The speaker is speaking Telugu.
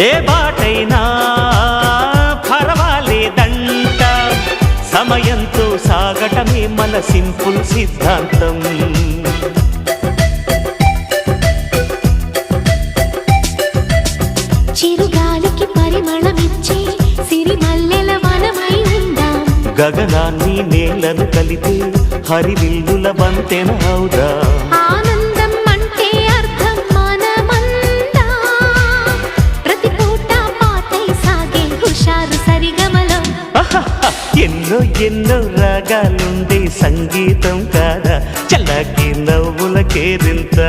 ఏ బాటైనా పర్వాలేదంట, సమయంతో సాగటమే మన సింపుల్ సిద్ధాంతం. చిరుగాలికి పరిమళమిచ్చే సిరిమల్లెల వనమై ఉందాం, గగనాన్ని నేలను కలిపే హరివిల్లుల బంతెన అవుదాం. ఆనందం అంటే అర్థం మనమందా, ప్రతి పూట పాటై సాగే హుషారు సరిగమలో. ఎన్నో ఎన్నో రాగాలుండే సంగీతం కాదా, చల్లకి నవ్వుల కేరింత.